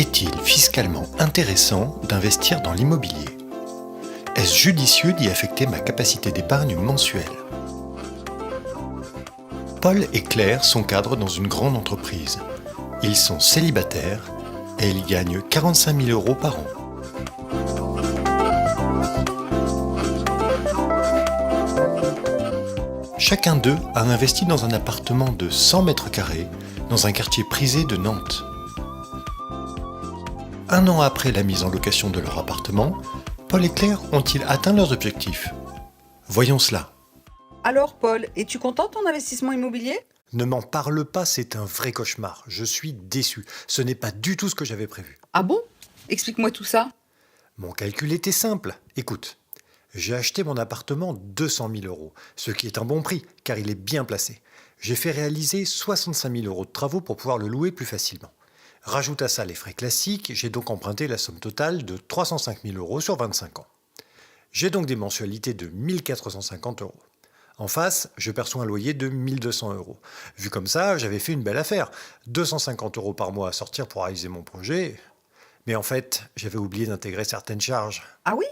Est-il fiscalement intéressant d'investir dans l'immobilier? Est-ce judicieux d'y affecter ma capacité d'épargne mensuelle? Paul et Claire sont cadres dans une grande entreprise. Ils sont célibataires et ils gagnent 45 000 € par an. Chacun d'eux a investi dans un appartement de 100 mètres carrés dans un quartier prisé de Nantes. Un an après la mise en location de leur appartement, Paul et Claire ont-ils atteint leurs objectifs? Voyons cela. Alors Paul, es-tu content de ton investissement immobilier? Ne m'en parle pas, c'est un vrai cauchemar. Je suis déçu. Ce n'est pas du tout ce que j'avais prévu. Ah bon? Explique-moi tout ça. Mon calcul était simple. Écoute, j'ai acheté mon appartement 200 000 €, ce qui est un bon prix, car il est bien placé. J'ai fait réaliser 65 000 € de travaux pour pouvoir le louer plus facilement. Rajoute à ça les frais classiques, j'ai donc emprunté la somme totale de 305 000 € sur 25 ans. J'ai donc des mensualités de 1 450 €. En face, je perçois un loyer de 1 200 €. Vu comme ça, j'avais fait une belle affaire. 250 € par mois à sortir pour réaliser mon projet. Mais en fait, j'avais oublié d'intégrer certaines charges. Ah oui?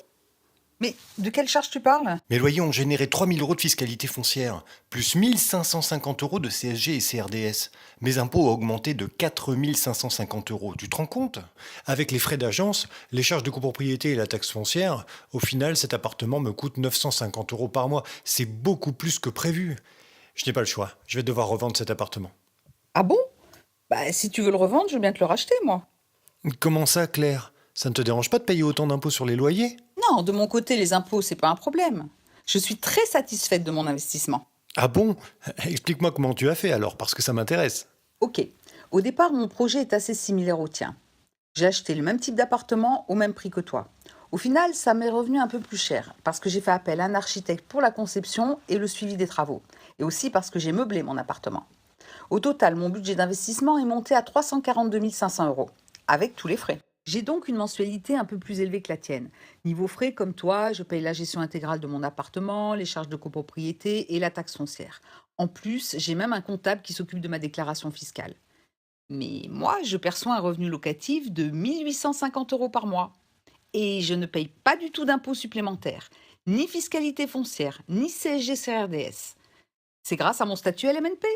Mais de quelle charge tu parles? Mes loyers ont généré 3 000 € de fiscalité foncière, plus 1 550 € de CSG et CRDS. Mes impôts ont augmenté de 4 550 €. Tu te rends compte? Avec les frais d'agence, les charges de copropriété et la taxe foncière, au final, cet appartement me coûte 950 € par mois. C'est beaucoup plus que prévu. Je n'ai pas le choix. Je vais devoir revendre cet appartement. Ah bon? Bah si tu veux le revendre, je veux bien te le racheter moi. Comment ça, Claire? Ça ne te dérange pas de payer autant d'impôts sur les loyers? Non, de mon côté, les impôts, c'est pas un problème. Je suis très satisfaite de mon investissement. Ah bon? Explique-moi comment tu as fait alors, parce que ça m'intéresse. Ok. Au départ, mon projet est assez similaire au tien. J'ai acheté le même type d'appartement au même prix que toi. Au final, ça m'est revenu un peu plus cher parce que j'ai fait appel à un architecte pour la conception et le suivi des travaux. Et aussi parce que j'ai meublé mon appartement. Au total, mon budget d'investissement est monté à 342 500 €, avec tous les frais. J'ai donc une mensualité un peu plus élevée que la tienne. Niveau frais, comme toi, je paye la gestion intégrale de mon appartement, les charges de copropriété et la taxe foncière. En plus, j'ai même un comptable qui s'occupe de ma déclaration fiscale. Mais moi, je perçois un revenu locatif de 1 850 € par mois. Et je ne paye pas du tout d'impôts supplémentaires, ni fiscalité foncière, ni CSG-CRDS. C'est grâce à mon statut LMNP.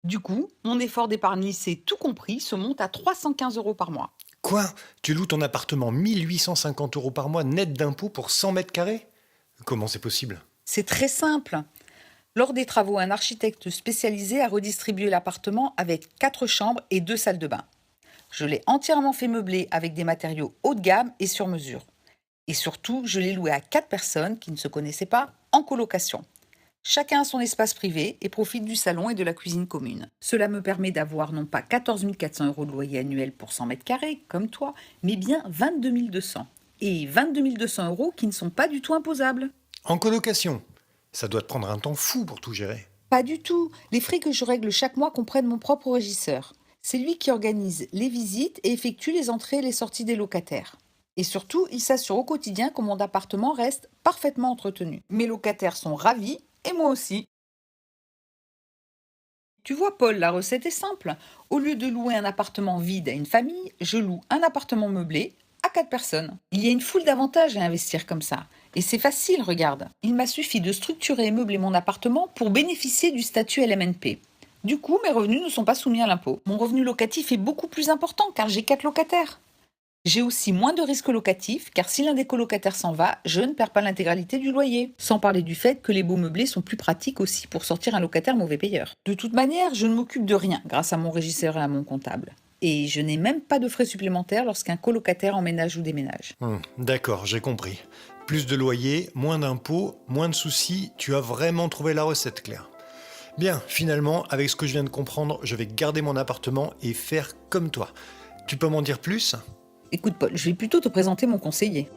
Du coup, mon effort d'épargne lycée tout compris se monte à 315 € par mois. Quoi? Tu loues ton appartement 1 850 € par mois net d'impôts pour 100 mètres carrés? Comment c'est possible? C'est très simple. Lors des travaux, un architecte spécialisé a redistribué l'appartement avec 4 chambres et 2 salles de bain. Je l'ai entièrement fait meubler avec des matériaux haut de gamme et sur mesure. Et surtout, je l'ai loué à 4 personnes qui ne se connaissaient pas en colocation. Chacun a son espace privé et profite du salon et de la cuisine commune. Cela me permet d'avoir non pas 14 400 € de loyer annuel pour 100 mètres carrés, comme toi, mais bien 22 200. Et 22 200 € qui ne sont pas du tout imposables. En colocation? Ça doit te prendre un temps fou pour tout gérer. Pas du tout. Les frais que je règle chaque mois comprennent mon propre régisseur. C'est lui qui organise les visites et effectue les entrées et les sorties des locataires. Et surtout, il s'assure au quotidien que mon appartement reste parfaitement entretenu. Mes locataires sont ravis et moi aussi. Tu vois, Paul, la recette est simple. Au lieu de louer un appartement vide à une famille, je loue un appartement meublé à 4 personnes. Il y a une foule d'avantages à investir comme ça. Et c'est facile, regarde. Il m'a suffi de structurer et meubler mon appartement pour bénéficier du statut LMNP. Du coup, mes revenus ne sont pas soumis à l'impôt. Mon revenu locatif est beaucoup plus important car j'ai 4 locataires. J'ai aussi moins de risques locatifs car si l'un des colocataires s'en va, je ne perds pas l'intégralité du loyer. Sans parler du fait que les beaux meublés sont plus pratiques aussi pour sortir un locataire mauvais payeur. De toute manière, je ne m'occupe de rien grâce à mon régisseur et à mon comptable. Et je n'ai même pas de frais supplémentaires lorsqu'un colocataire emménage ou déménage. D'accord, j'ai compris. Plus de loyer, moins d'impôts, moins de soucis. Tu as vraiment trouvé la recette, Claire. Bien, finalement, avec ce que je viens de comprendre, je vais garder mon appartement et faire comme toi. Tu peux m'en dire plus? Écoute Paul, je vais plutôt te présenter mon conseiller.